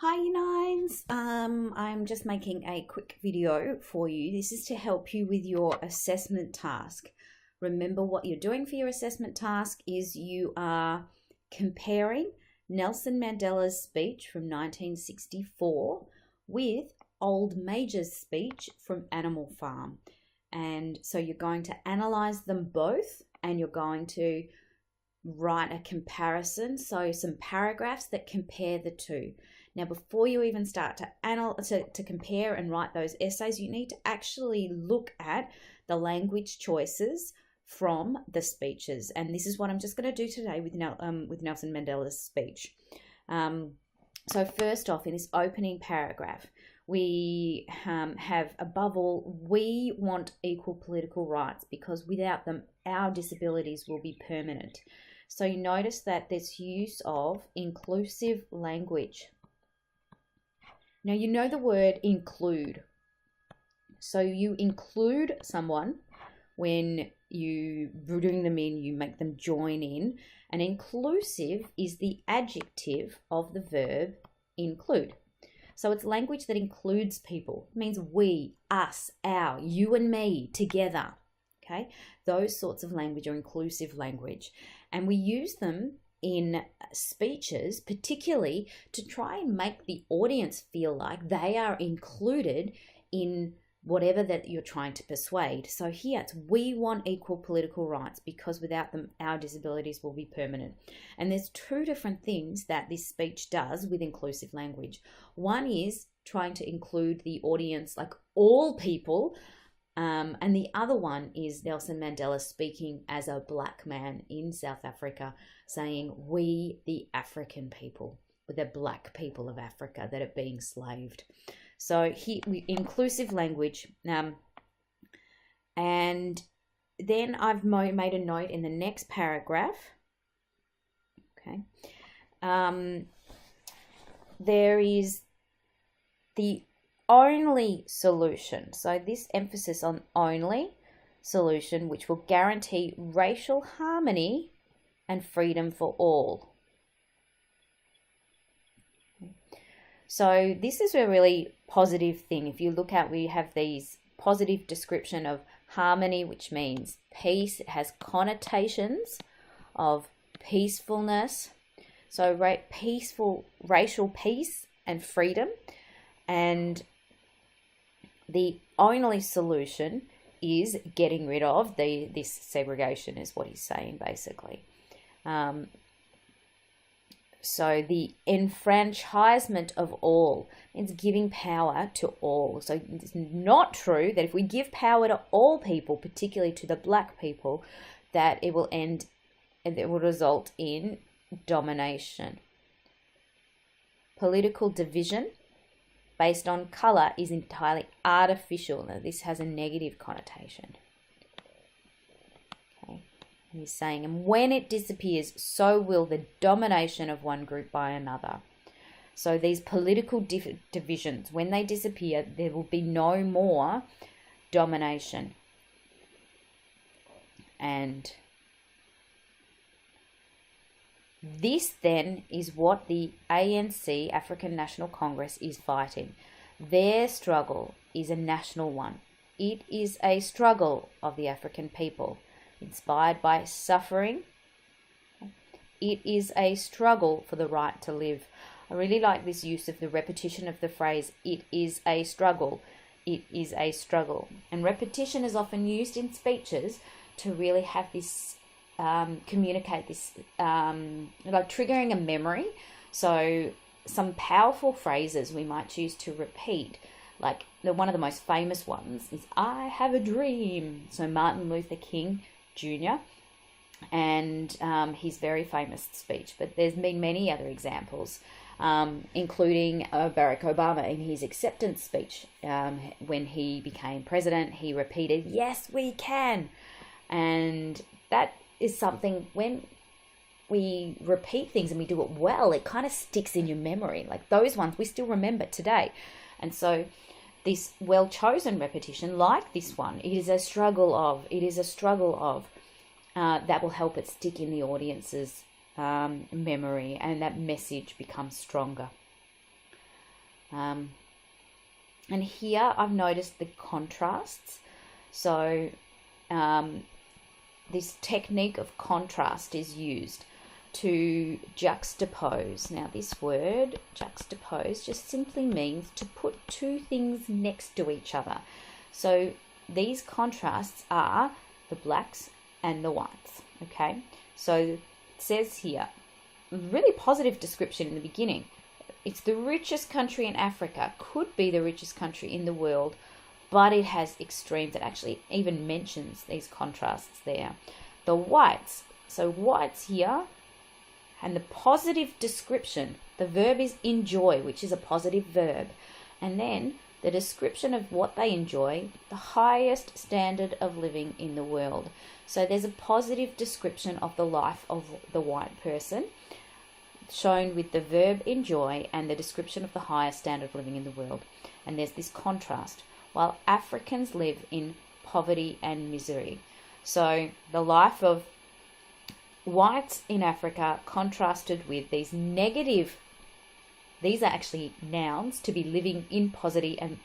Hi, you nines. I'm just making a quick video for you. This is to help you with your assessment task. Remember, what you're doing for your assessment task is you are comparing Nelson Mandela's speech from 1964 with Old Major's speech from Animal Farm. And so you're going to analyze them both, and you're going to write a comparison, so some paragraphs that compare the two. Now, before you even start to compare and write those essays, you need to actually look at the language choices from the speeches, and this is what I'm just going to do today with Nelson Mandela's speech. So first off, in this opening paragraph, we have, above all, we want equal political rights because without them, our disabilities will be permanent. So you notice that there's use of inclusive language. Now, you know the word include. So you include someone when you bring them in, you make them join in. And inclusive is the adjective of the verb include. So it's language that includes people. It means we, us, our, you and me together. Okay, those sorts of language are inclusive language. And we use them in speeches, particularly to try and make the audience feel like they are included in whatever that you're trying to persuade. So here it's we want equal political rights because without them, our disabilities will be permanent. And there's two different things that this speech does with inclusive language. One is trying to include the audience, like all people, and the other one is Nelson Mandela speaking as a black man in South Africa, saying, we, the African people, the black people of Africa that are being slaved. So here, inclusive language. And then I've made a note in the next paragraph. Okay. There is the only solution. So this emphasis on only solution, which will guarantee racial harmony and freedom for all. So this is a really positive thing. If you look at, we have these positive description of harmony, which means peace. It has connotations of peacefulness. So peaceful, racial peace and freedom. And the only solution is getting rid of this segregation, is what he's saying, basically. So the enfranchisement of all means giving power to all. So it's not true that if we give power to all people, particularly to the black people, that it will end and it will result in domination. Political division based on colour is entirely artificial. Now, this has a negative connotation. Okay. And he's saying, and when it disappears, so will the domination of one group by another. So these political divisions, when they disappear, there will be no more domination. And this then is what the ANC, African National Congress, is fighting. Their struggle is a national one. It is a struggle of the African people, inspired by suffering. It is a struggle for the right to live. I really like this use of the repetition of the phrase, it is a struggle. It is a struggle. And repetition is often used in speeches to really have this communicate this, like triggering a memory. So some powerful phrases we might choose to repeat, like one of the most famous ones is I have a dream. So Martin Luther King Jr. and his very famous speech, but there's been many other examples, including Barack Obama in his acceptance speech. When he became president, he repeated, yes, we can. And that is something, when we repeat things and we do it well, it kind of sticks in your memory. Like those ones we still remember today. And so this well-chosen repetition, like this one, it is a struggle of, that will help it stick in the audience's memory, and that message becomes stronger. And here I've noticed the contrasts. So this technique of contrast is used to juxtapose. Now this word, juxtapose, just simply means to put two things next to each other. So these contrasts are the blacks and the whites, okay? So it says here, really positive description in the beginning. It's the richest country in Africa, could be the richest country in the world, but it has extremes. It actually even mentions these contrasts there. The whites, so whites here, and the positive description, the verb is enjoy, which is a positive verb. And then the description of what they enjoy, the highest standard of living in the world. So there's a positive description of the life of the white person, shown with the verb enjoy and the description of the highest standard of living in the world. And there's this contrast, while Africans live in poverty and misery. So the life of whites in Africa contrasted with these negative, these are actually nouns, to be living in poverty and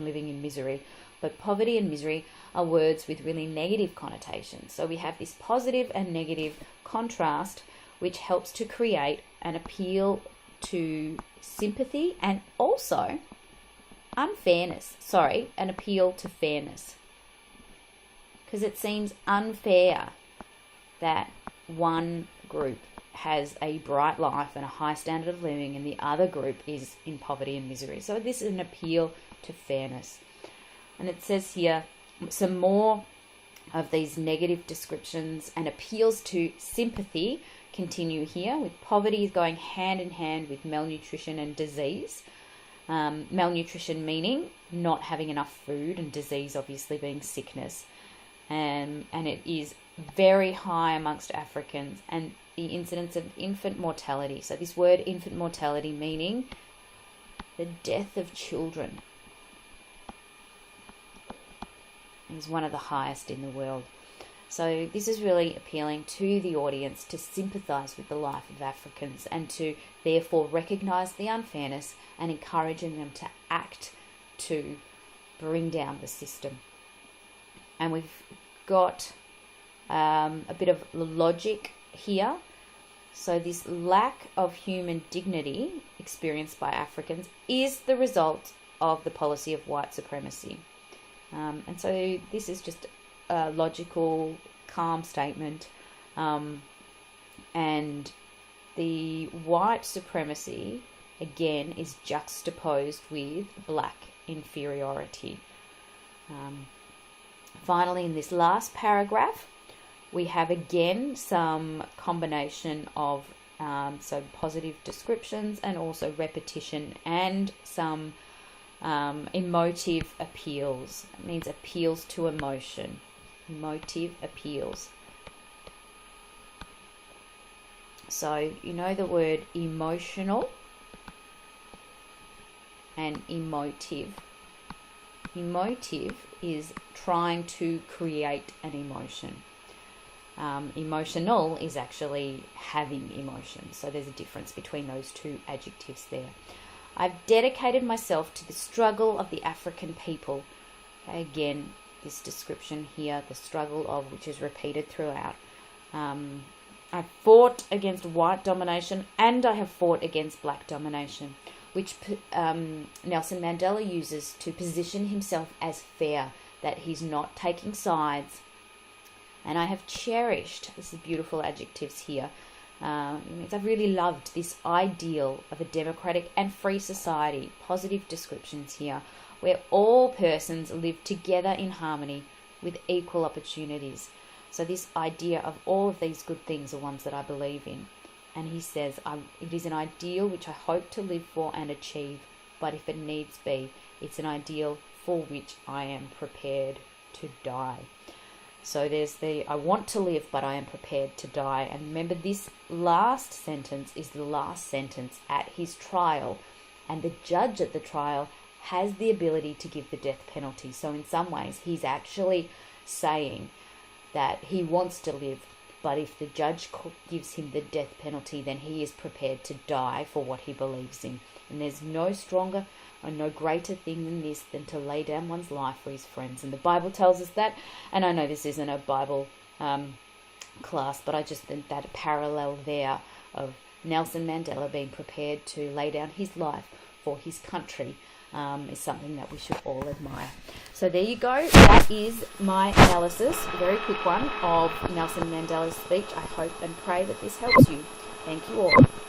living in misery. But poverty and misery are words with really negative connotations. So we have this positive and negative contrast, which helps to create an appeal to sympathy and also unfairness. Sorry, an appeal to fairness. Because it seems unfair that one group has a bright life and a high standard of living and the other group is in poverty and misery. So this is an appeal to fairness. And it says here some more of these negative descriptions and appeals to sympathy continue here, with poverty going hand in hand with malnutrition and disease. Malnutrition meaning not having enough food, and disease obviously being sickness. And it is very high amongst Africans, and the incidence of infant mortality. So this word infant mortality meaning the death of children is one of the highest in the world. So this is really appealing to the audience to sympathise with the life of Africans and to therefore recognise the unfairness and encouraging them to act to bring down the system. And we've got a bit of logic here. So this lack of human dignity experienced by Africans is the result of the policy of white supremacy. And so this is just a logical, calm statement. And the white supremacy, again, is juxtaposed with black inferiority. Finally, in this last paragraph, we have again some combination of so positive descriptions and also repetition and some emotive appeals. It means appeals to emotion. Emotive appeals. So you know the word emotional and emotive. Emotive is trying to create an emotion. Emotional is actually having emotion. So there's a difference between those two adjectives there. I've dedicated myself to the struggle of the African people. Okay, again, this description here, the struggle of, which is repeated throughout. I've fought against white domination and I have fought against black domination, which Nelson Mandela uses to position himself as fair, that he's not taking sides. And I have cherished, this is beautiful adjectives here, I've really loved this ideal of a democratic and free society, positive descriptions here, where all persons live together in harmony with equal opportunities. So this idea of all of these good things are ones that I believe in. And he says, it is an ideal which I hope to live for and achieve, but if it needs be, it's an ideal for which I am prepared to die. So there's I want to live, but I am prepared to die. And remember, this last sentence is the last sentence at his trial. And the judge at the trial has the ability to give the death penalty. So in some ways, he's actually saying that he wants to live, But if the judge gives him the death penalty, then he is prepared to die for what he believes in. And there's no stronger or no greater thing than this, than to lay down one's life for his friends. And the Bible tells us that. And I know this isn't a Bible class, but I just think that parallel there of Nelson Mandela being prepared to lay down his life for his country is something that we should all admire. So there you go. That is my analysis, a very quick one, of Nelson Mandela's speech. I hope and pray that this helps you. Thank you all.